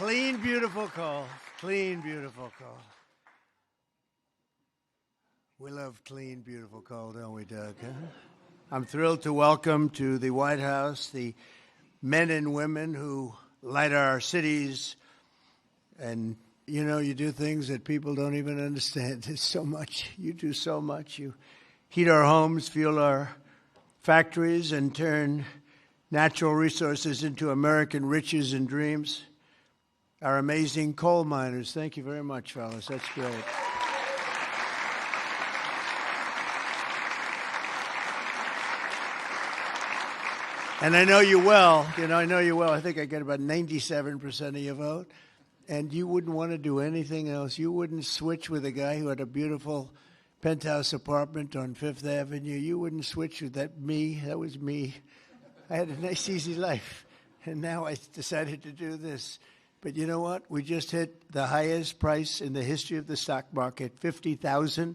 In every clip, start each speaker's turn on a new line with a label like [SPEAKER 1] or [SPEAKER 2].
[SPEAKER 1] Clean, beautiful coal. Clean, beautiful coal. We love clean, beautiful coal, don't we, Doug? Huh? I'm thrilled to welcome to the White House the men and women who light our cities. And, you know, you do things that people don't even understand. There's so much. You do so much. You heat our homes, fuel our factories, and turn natural resources into American riches and dreams. Our amazing coal miners. Thank you very much, fellas. That's great. And I know you well. I know you well. I think I get about 97% of your vote. And you wouldn't want to do anything else. You wouldn't switch with a guy who had a beautiful penthouse apartment on Fifth Avenue. You wouldn't switch with that me. That was me. I had a nice, easy life. And now I decided to do this. But you know what? We just hit the highest price in the history of the stock market, $50,000.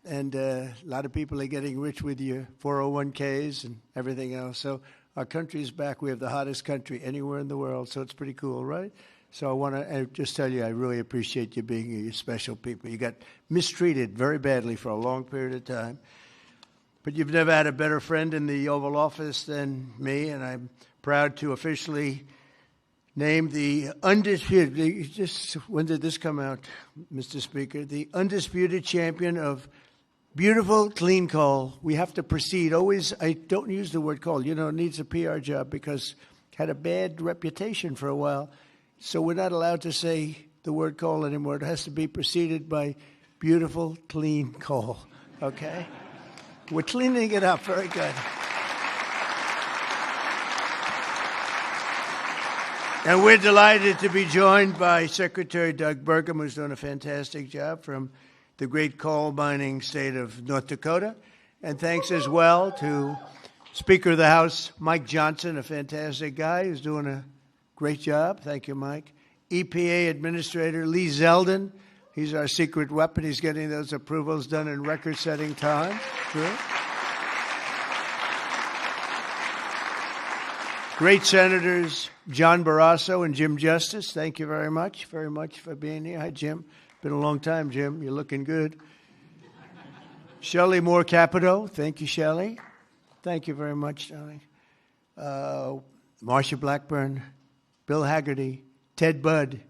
[SPEAKER 1] And a lot of people are getting rich with your 401ks and everything else. So our country is back. We have the hottest country anywhere in the world. So it's pretty cool, right? So I want to just tell you, I really appreciate you being here. You're special people. You got mistreated very badly for a long period of time. But you've never had a better friend in the Oval Office than me. And I'm proud to officially name the undisputed, when did this come out, Mr. Speaker? The undisputed champion of beautiful, clean coal. We have to proceed. Always, I don't use the word coal. It needs a PR job because it had a bad reputation for a while. So we're not allowed to say the word coal anymore. It has to be preceded by beautiful, clean coal. Okay? We're cleaning it up. Very good. And we're delighted to be joined by Secretary Doug Burgum, who's doing a fantastic job from the great coal mining state of North Dakota. And thanks as well to Speaker of the House, Mike Johnson, a fantastic guy who's doing a great job. Thank you, Mike. EPA Administrator Lee Zeldin. He's our secret weapon. He's getting those approvals done in record-setting time. True. Great Senators John Barrasso and Jim Justice. Thank you very much for being here. Hi, Jim. Been a long time, Jim. You're looking good. Shelley Moore Capito. Thank you, Shelley. Thank you very much, darling. Marsha Blackburn, Bill Hagerty, Ted Budd,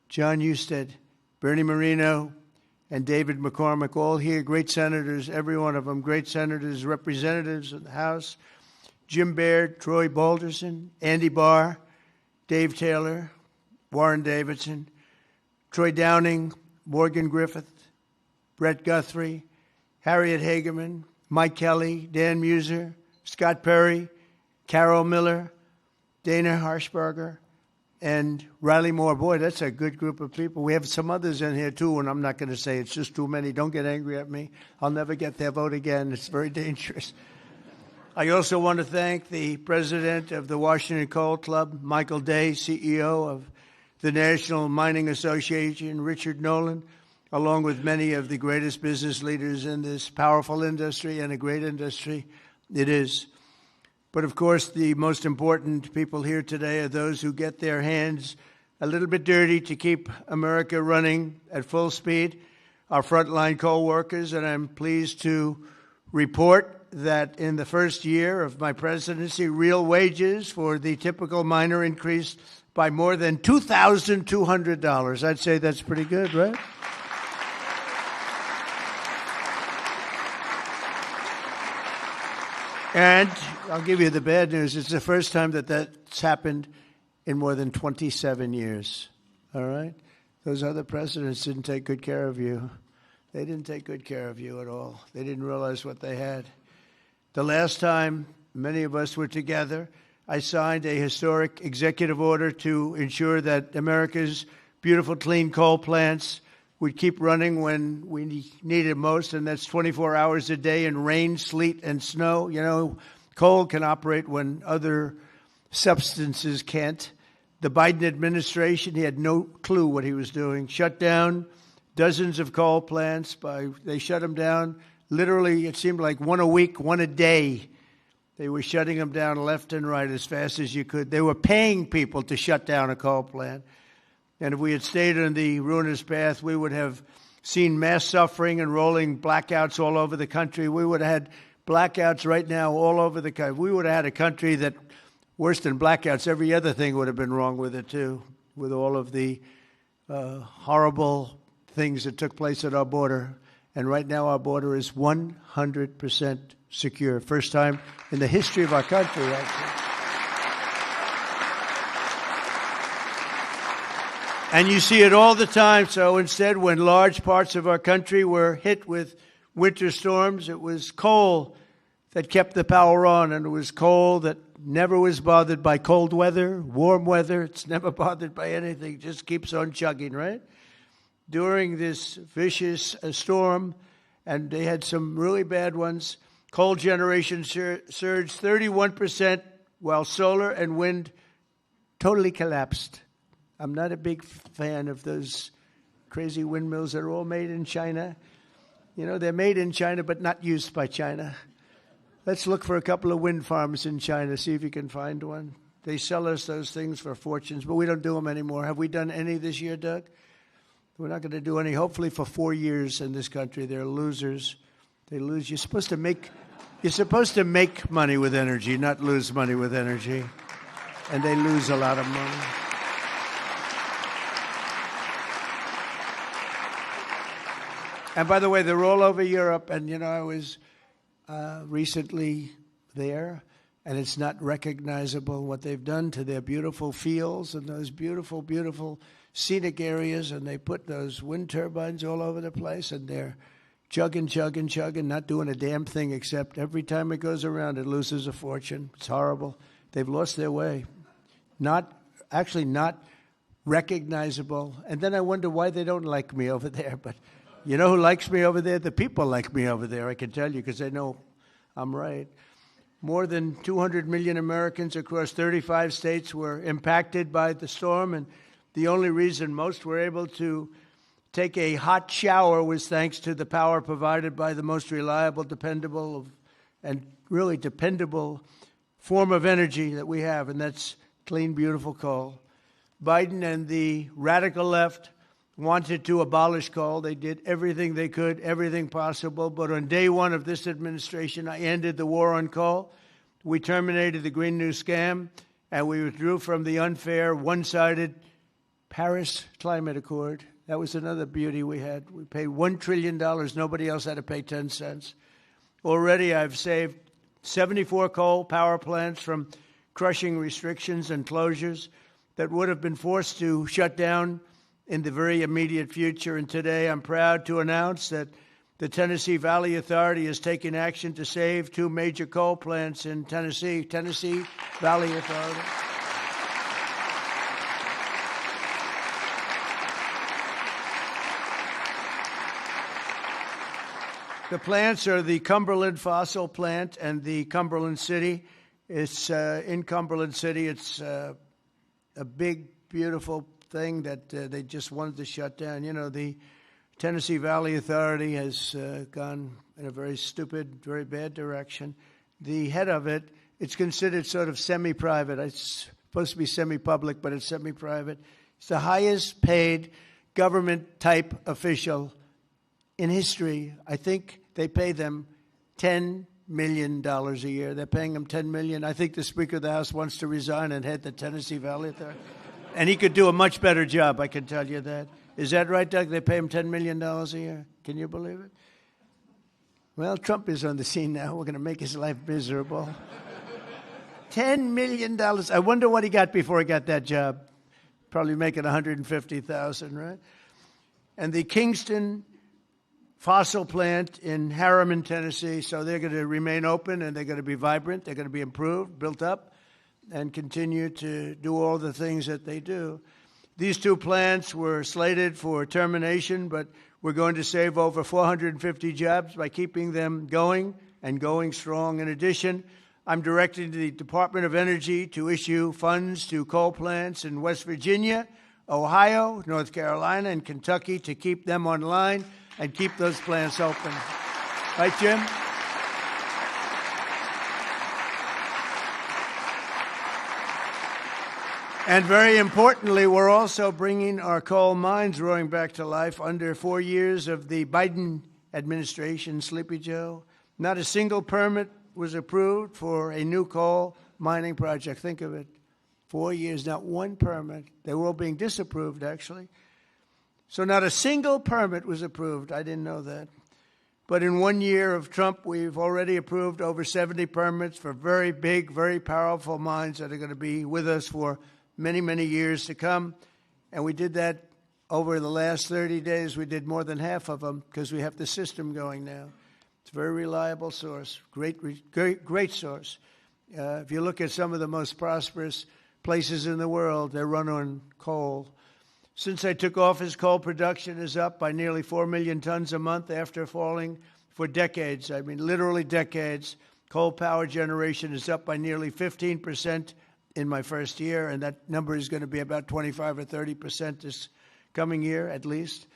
[SPEAKER 1] John Husted, Bernie Moreno, and David McCormick, all here, great senators, every one of them, great senators, representatives of the House, Jim Baird, Troy Balderson, Andy Barr, Dave Taylor, Warren Davidson, Troy Downing, Morgan Griffith, Brett Guthrie, Harriet Hageman, Mike Kelly, Dan Muser, Scott Perry, Carol Miller, Dana Harshberger, and Riley Moore. Boy, that's a good group of people. We have some others in here, too, and I'm not going to say it's just too many. Don't get angry at me. I'll never get their vote again. It's very dangerous. I also want to thank the president of the Washington Coal Club, Michael Day, CEO of the National Mining Association, Richard Nolan, along with many of the greatest business leaders in this powerful industry and a great industry it is. But, of course, the most important people here today are those who get their hands a little bit dirty to keep America running at full speed, our frontline coal workers. And I'm pleased to report that in the first year of my presidency, real wages for the typical miner increased by more than $2,200. I'd say that's pretty good, right? And I'll give you the bad news. It's the first time that that's happened in more than 27 years. All right? Those other presidents didn't take good care of you. They didn't take good care of you at all. They didn't realize what they had. The last time many of us were together, I signed a historic executive order to ensure that America's beautiful clean coal plants would keep running when we need it most, and that's 24 hours a day in rain, sleet, and snow. Coal can operate when other substances can't. The Biden administration, he had no clue what he was doing. Shut down dozens of coal plants. They shut them down. Literally, it seemed like one a week, one a day. They were shutting them down left and right as fast as you could. They were paying people to shut down a coal plant. And if we had stayed on the ruinous path, we would have seen mass suffering and rolling blackouts all over the country. We would have had blackouts right now all over the country. We would have had a country that, worse than blackouts, every other thing would have been wrong with it too, with all of the horrible things that took place at our border. And right now our border is 100% secure. First time in the history of our country, actually. And you see it all the time. So instead, when large parts of our country were hit with winter storms, it was coal that kept the power on, and it was coal that never was bothered by cold weather, warm weather. It's never bothered by anything. It just keeps on chugging, right? During this vicious storm, and they had some really bad ones, coal generation surged 31%, while solar and wind totally collapsed. I'm not a big fan of those crazy windmills that are all made in China. You know, they're made in China, but not used by China. Let's look for a couple of wind farms in China, see if you can find one. They sell us those things for fortunes, but we don't do them anymore. Have we done any this year, Doug? We're not going to do any, hopefully for 4 years in this country. They're losers. They lose. You're supposed to make money with energy, not lose money with energy. And they lose a lot of money. And by the way, they're all over Europe. And, you know, I was recently there, and it's not recognizable what they've done to their beautiful fields and those beautiful, beautiful scenic areas. And they put those wind turbines all over the place, and they're chugging, not doing a damn thing except every time it goes around, it loses a fortune. It's horrible. They've lost their way. Not recognizable. And then I wonder why they don't like me over there, but... You know who likes me over there? The people like me over there, I can tell you, because they know I'm right. More than 200 million Americans across 35 states were impacted by the storm, and the only reason most were able to take a hot shower was thanks to the power provided by the most reliable, dependable, and really dependable form of energy that we have, and that's clean, beautiful coal. Biden and the radical left wanted to abolish coal. They did everything they could, everything possible. But on day one of this administration, I ended the war on coal. We terminated the Green New Scam, and we withdrew from the unfair, one-sided Paris Climate Accord. That was another beauty we had. We paid $1 trillion. Nobody else had to pay 10 cents. Already I've saved 74 coal power plants from crushing restrictions and closures that would have been forced to shut down in the very immediate future. And today I'm proud to announce that the Tennessee Valley Authority is taking action to save 2 major coal plants in Tennessee. Tennessee Valley Authority. The plants are the Cumberland Fossil Plant and the Cumberland City. It's in Cumberland City. It's a big, beautiful thing that they just wanted to shut down. You know, the Tennessee Valley Authority has gone in a very stupid, very bad direction. The head of it, it's considered sort of semi-private. It's supposed to be semi-public, but it's semi-private. It's the highest paid government-type official in history. I think they pay them $10 million a year. They're paying them $10 million. I think the Speaker of the House wants to resign and head the Tennessee Valley Authority. And he could do a much better job, I can tell you that. Is that right, Doug? They pay him $10 million a year. Can you believe it? Well, Trump is on the scene now. We're going to make his life miserable. $10 million. I wonder what he got before he got that job. Probably making $150,000, right? And the Kingston Fossil Plant in Harriman, Tennessee. So they're going to remain open, and they're going to be vibrant. They're going to be improved, built up, and continue to do all the things that they do. These 2 plants were slated for termination, but we're going to save over 450 jobs by keeping them going and going strong. In addition, I'm directing the Department of Energy to issue funds to coal plants in West Virginia, Ohio, North Carolina, and Kentucky to keep them online and keep those plants open. Right, Jim? And very importantly, we're also bringing our coal mines roaring back to life. Under 4 years of the Biden administration, Sleepy Joe, not a single permit was approved for a new coal mining project. Think of it. 4 years, not one permit. They were all being disapproved, actually. So not a single permit was approved. I didn't know that. But in 1 year of Trump, we've already approved over 70 permits for very big, very powerful mines that are going to be with us for many, many years to come. And we did that over the last 30 days. We did more than half of them because we have the system going now. It's a very reliable source, great source. If you look at some of the most prosperous places in the world, they run on coal. Since I took office, coal production is up by nearly 4 million tons a month after falling for decades. I mean, literally decades. Coal power generation is up by nearly 15% in my first year, and that number is going to be about 25 or 30% this coming year at least.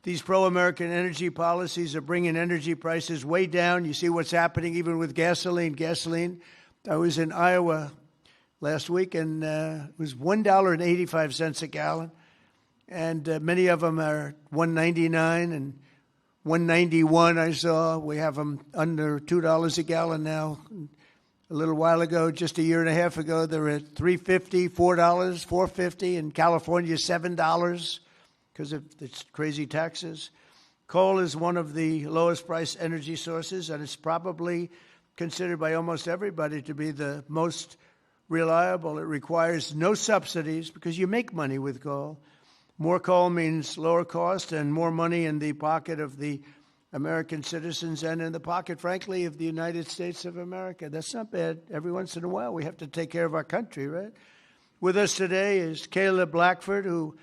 [SPEAKER 1] These pro-American energy policies are bringing energy prices way down. You see what's happening even with gasoline. I was in Iowa last week, and it was $1.85 a gallon. And many of them are $1.99 and $1.91 I saw. We have them under $2 a gallon now. A little while ago, just a year and a half ago, they were at $3.50, $4, $4.50. In California, $7 because of its crazy taxes. Coal is one of the lowest price energy sources, and it's probably considered by almost everybody to be the most reliable. It requires no subsidies because you make money with coal. More coal means lower cost and more money in the pocket of the American citizens and in the pocket, frankly, of the United States of America. That's not bad. Every once in a while, we have to take care of our country, right? With us today is Kayla Blackford, who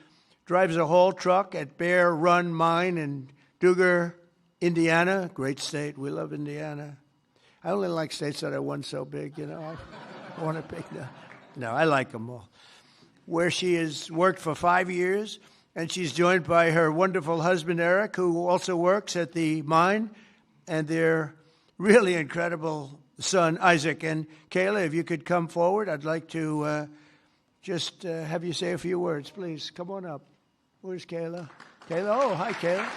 [SPEAKER 1] drives a haul truck at Bear Run Mine in Duggar, Indiana. Great state. We love Indiana. I only like states that are one so big, you know. I want to pick no, I like them all. Where she has worked for 5 years, and she's joined by her wonderful husband, Eric, who also works at the mine, and their really incredible son, Isaac. And Kayla, if you could come forward, I'd like to just have you say a few words, please. Come on up. Where's Kayla? Kayla? Oh, hi, Kayla.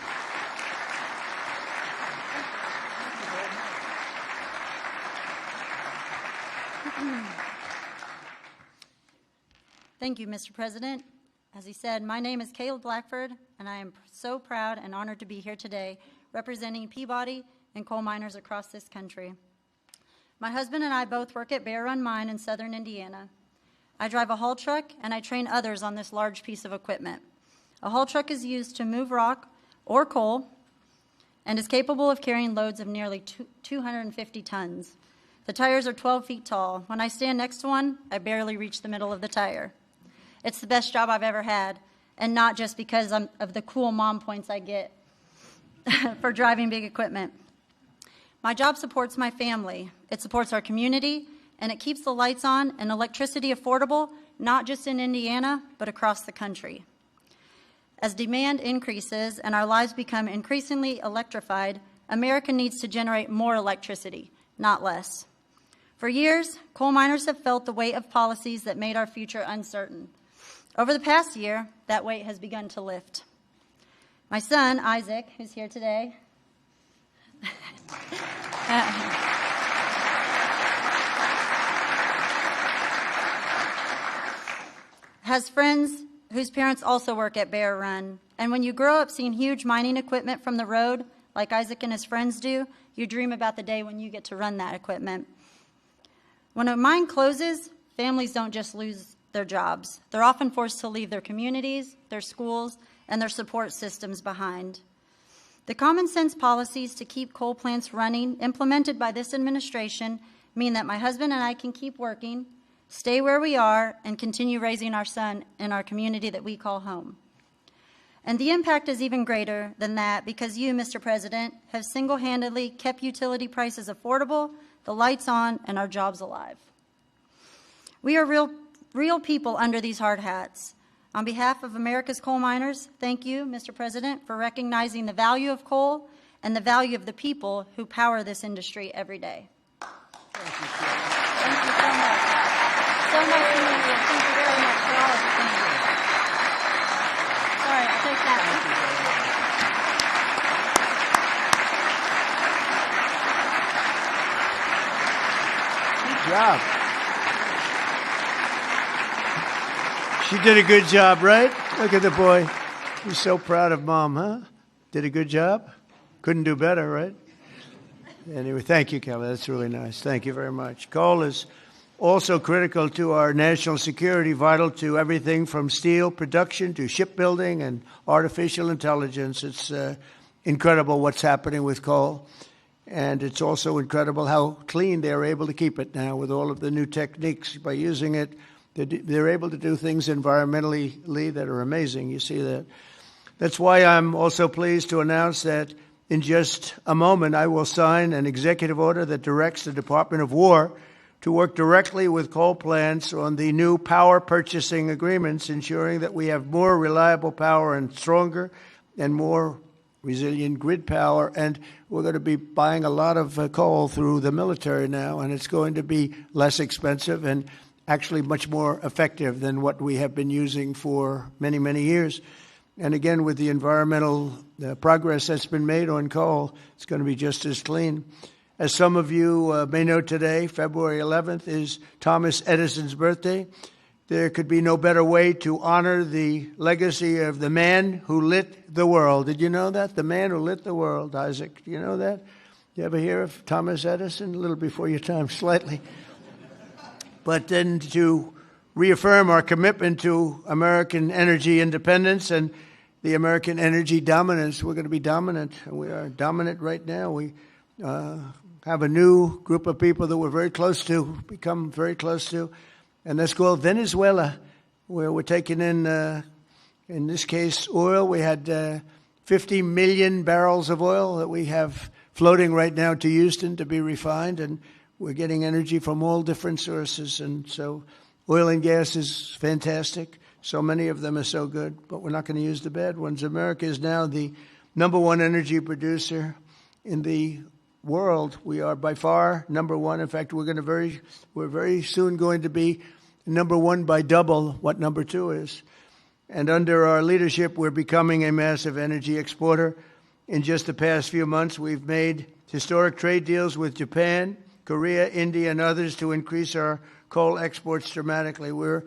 [SPEAKER 2] Thank you, Mr. President. As he said, my name is Kayla Blackford, and I am so proud and honored to be here today representing Peabody and coal miners across this country. My husband and I both work at Bear Run Mine in southern Indiana. I drive a haul truck, and I train others on this large piece of equipment. A haul truck is used to move rock or coal and is capable of carrying loads of nearly 250 tons. The tires are 12 feet tall. When I stand next to one, I barely reach the middle of the tire. It's the best job I've ever had, and not just because of the cool mom points I get for driving big equipment. My job supports my family. It supports our community, and it keeps the lights on and electricity affordable, not just in Indiana, but across the country. As demand increases and our lives become increasingly electrified, America needs to generate more electricity, not less. For years, coal miners have felt the weight of policies that made our future uncertain. Over the past year, that weight has begun to lift. My son, Isaac, who's here today, has friends whose parents also work at Bear Run. And when you grow up seeing huge mining equipment from the road, like Isaac and his friends do, you dream about the day when you get to run that equipment. When a mine closes, families don't just lose their jobs. They're often forced to leave their communities, their schools, and their support systems behind. The common sense policies to keep coal plants running implemented by this administration mean that my husband and I can keep working, stay where we are, and continue raising our son in our community that we call home. And the impact is even greater than that because you, Mr. President, have single-handedly kept utility prices affordable, the lights on, and our jobs alive. We are real people under these hard hats. On behalf of America's coal miners, thank you, Mr. President, for recognizing the value of coal and the value of the people who power this industry every day.
[SPEAKER 1] Thank you so much.
[SPEAKER 2] Thank you so much. so nice to meet you. Thank you very much for all of the things. Sorry, I'll take that.
[SPEAKER 1] Good job. She did a good job, right? Look at the boy. He's so proud of Mom, huh? Did a good job? Couldn't do better, right? Anyway, thank you, Kelly. That's really nice. Thank you very much. Coal is also critical to our national security, vital to everything from steel production to shipbuilding and artificial intelligence. It's incredible what's happening with coal. And it's also incredible how clean they're able to keep it now with all of the new techniques. By using it, they're able to do things environmentally that are amazing. You see that. That's why I'm also pleased to announce that in just a moment, I will sign an executive order that directs the Department of War to work directly with coal plants on the new power purchasing agreements, ensuring that we have more reliable power and stronger and more resilient grid power. And we're going to be buying a lot of coal through the military now, and it's going to be less expensive and actually much more effective than what we have been using for many, many years. And again, with the environmental progress that's been made on coal, it's going to be just as clean. As some of you may know today, February 11th is Thomas Edison's birthday. There could be no better way to honor the legacy of the man who lit the world. Did you know that? The man who lit the world, Isaac. Do you know that? You ever hear of Thomas Edison? A little before your time, slightly. But then to reaffirm our commitment to American energy independence and the American energy dominance. We're going to be dominant. We are dominant right now. We have a new group of people that we're very close to, become very close to, and that's called Venezuela, where we're taking in this case, oil. We had 50 million barrels of oil that we have floating right now to Houston to be refined, and we're getting energy from all different sources. And so oil and gas is fantastic. So many of them are so good, but we're not going to use the bad ones. America is now the #1 energy producer in the world. We are by far #1. In fact, we're very soon going to be #1 by double what #2 is. And under our leadership, we're becoming a massive energy exporter. In just the past few months, we've made historic trade deals with Japan, Korea, India, and others to increase our coal exports dramatically. We're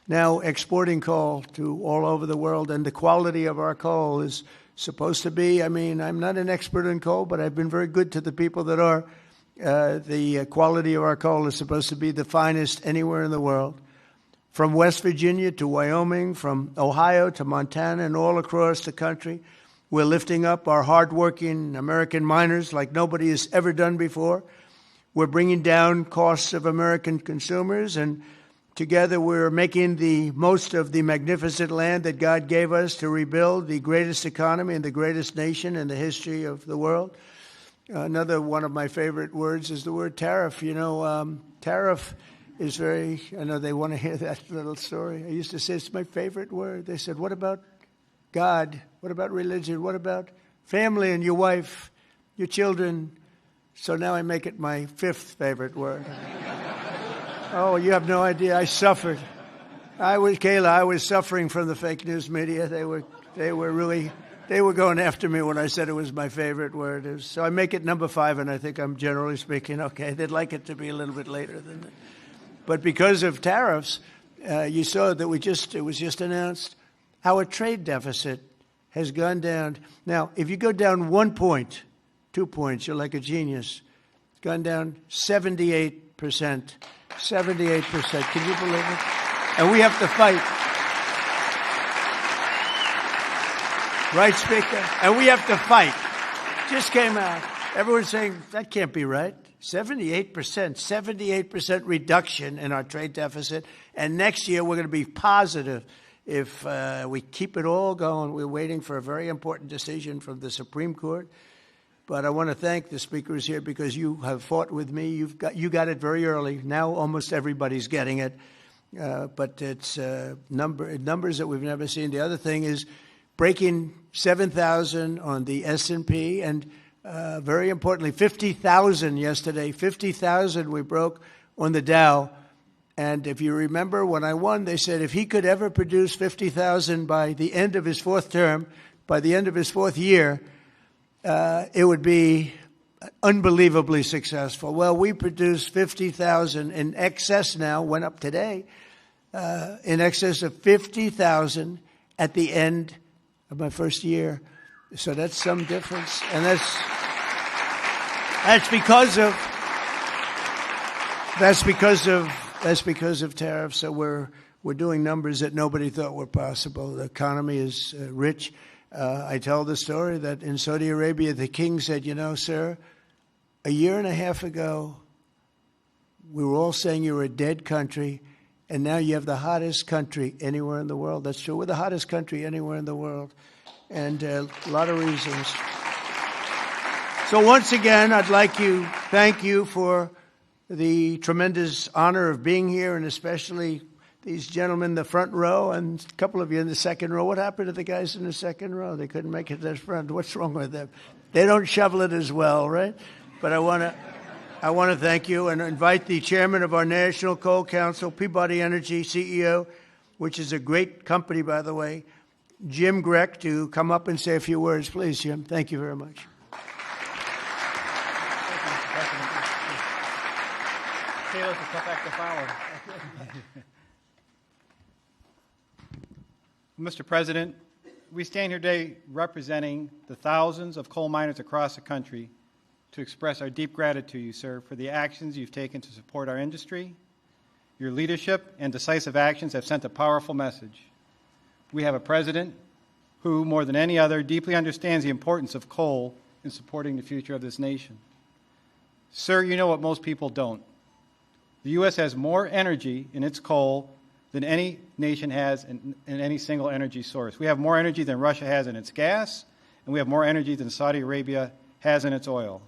[SPEAKER 1] now exporting coal to all over the world, and the quality of our coal is supposed to be, I'm not an expert in coal, but I've been very good to the people that are. The quality of our coal is supposed to be the finest anywhere in the world. From West Virginia to Wyoming, from Ohio to Montana, and all across the country, we're lifting up our hardworking American miners like nobody has ever done before. We're bringing down costs of American consumers, and together we're making the most of the magnificent land that God gave us to rebuild the greatest economy and the greatest nation in the history of the world. Another one of my favorite words is the word tariff. Tariff is very, I know they want to hear that little story. I used to say it's my favorite word. They said, what about God? What about religion? What about family and your wife, your children? So now I make it my 5th favorite word. Oh, you have no idea. I suffered. I was suffering from the fake news media. They were going after me when I said it was my favorite word. So I make it #5, and I think I'm generally speaking okay. They'd like it to be a little bit later than that. But because of tariffs, you saw that it was just announced, our trade deficit has gone down. Now, if you go down 1 point, 2 points, you're like a genius. It's gone down 78%. 78%. Can you believe it? And we have to fight. Right, Speaker? And we have to fight. Just came out. Everyone's saying, that can't be right. 78% reduction in our trade deficit. And next year, we're going to be positive if we keep it all going. We're waiting for a very important decision from the Supreme Court. But I want to thank the speakers here because you have fought with me. You got it very early. Now almost everybody's getting it. But it's numbers that we've never seen. The other thing is breaking 7,000 on the S&P and very importantly, 50,000 yesterday. 50,000 we broke on the Dow. And if you remember, when I won, they said if he could ever produce 50,000 by the end of his fourth term, by the end of his fourth year, it would be unbelievably successful. Well, we produced 50,000 in excess now, went up today, in excess of 50,000 at the end of my first year. So that's some difference. And that's because of tariffs. So we're doing numbers that nobody thought were possible. The economy is rich. I tell the story that in Saudi Arabia, the king said, you know, sir, a year and a half ago, we were all saying you were a dead country, and now you have the hottest country anywhere in the world. That's true. We're the hottest country anywhere in the world, and a lot of reasons. So once again, I'd like to thank you for the tremendous honor of being here, and especially these gentlemen in the front row and a couple of you in the second row. What happened to the guys in the second row? They couldn't make it to the front. What's wrong with them? They don't shovel it as well, right? But I want to thank you and invite the chairman of our National Coal Council, Peabody Energy CEO, which is a great company, by the way, Jim Grech, to come up and say a few words. Please, Jim. Thank you very much.
[SPEAKER 3] Taylor to cut back the flower. Mr. President, we stand here today representing the thousands of coal miners across the country to express our deep gratitude to you, sir, for the actions you've taken to support our industry. Your leadership and decisive actions have sent a powerful message. We have a president who, more than any other, deeply understands the importance of coal in supporting the future of this nation. Sir, you know what most people don't. The U.S. has more energy in its coal than any nation has in any single energy source. We have more energy than Russia has in its gas, and we have more energy than Saudi Arabia has in its oil.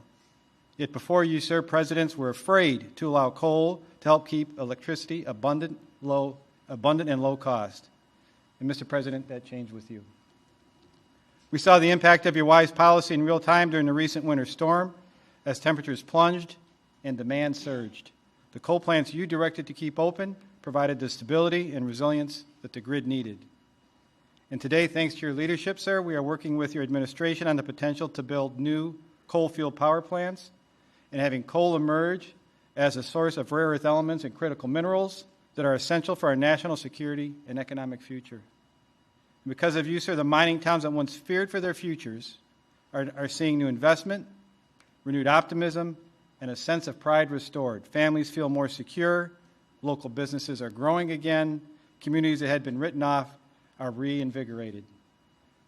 [SPEAKER 3] Yet before you, sir, presidents were afraid to allow coal to help keep electricity abundant and low cost. And Mr. President, that changed with you. We saw the impact of your wise policy in real time during the recent winter storm as temperatures plunged and demand surged. The coal plants you directed to keep open provided the stability and resilience that the grid needed. And today, thanks to your leadership, sir, we are working with your administration on the potential to build new coal-fueled power plants and having coal emerge as a source of rare earth elements and critical minerals that are essential for our national security and economic future. And because of you, sir, the mining towns that once feared for their futures are seeing new investment, renewed optimism, and a sense of pride restored. Families feel more secure, local businesses are growing again, communities that had been written off are reinvigorated.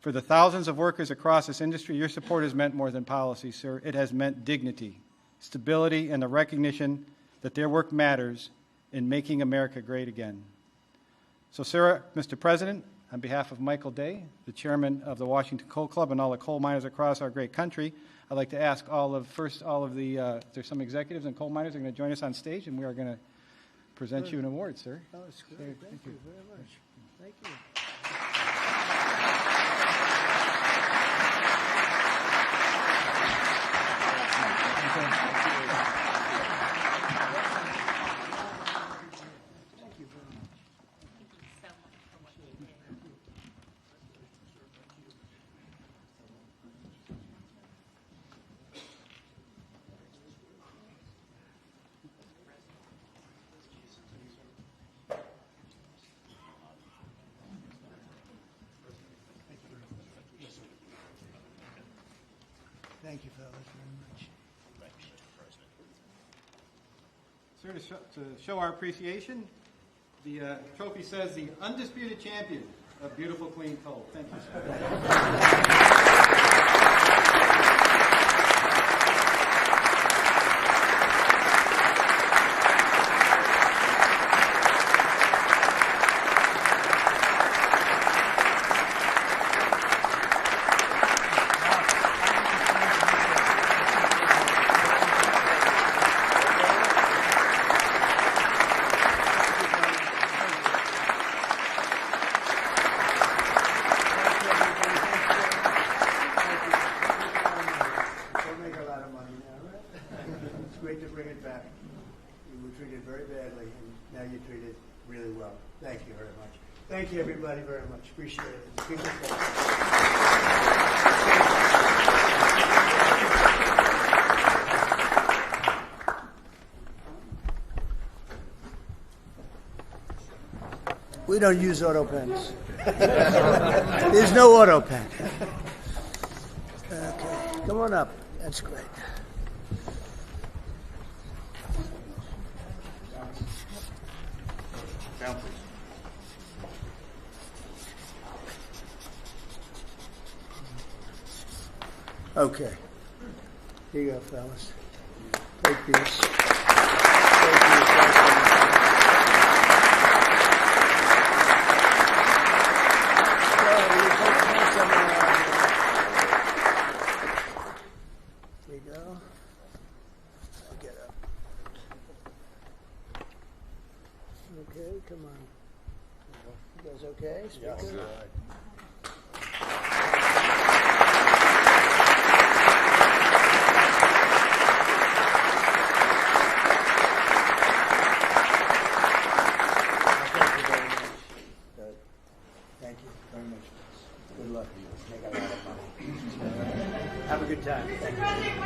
[SPEAKER 3] For the thousands of workers across this industry, your support has meant more than policy, sir. It has meant dignity, stability, and the recognition that their work matters in making America great again. So, sir, Mr. President, on behalf of Michael Day, the chairman of the Washington Coal Club, and all the coal miners across our great country, I'd like to ask there's some executives and coal miners who are going to join us on stage, and we are going to present you an award, sir.
[SPEAKER 1] Oh, it's great. Thank you very much. Thank you. Thank you, fellas, very much.
[SPEAKER 3] Sir, to show our appreciation, the trophy says the undisputed champion of beautiful, clean coal. Thank you, sir.
[SPEAKER 1] were treated very badly, and now you're treated really well. Thank you very much. Thank you, everybody, very much. Appreciate it. People We don't use auto pens. There's no auto pen. Okay, come on up. That's great. Okay. Here you go, fellas. Take these. There you go. Get up. Okay, come on. You guys okay? Speaker? Thank you very much. Good luck. Make a lot of money. Have a good time. Thank you.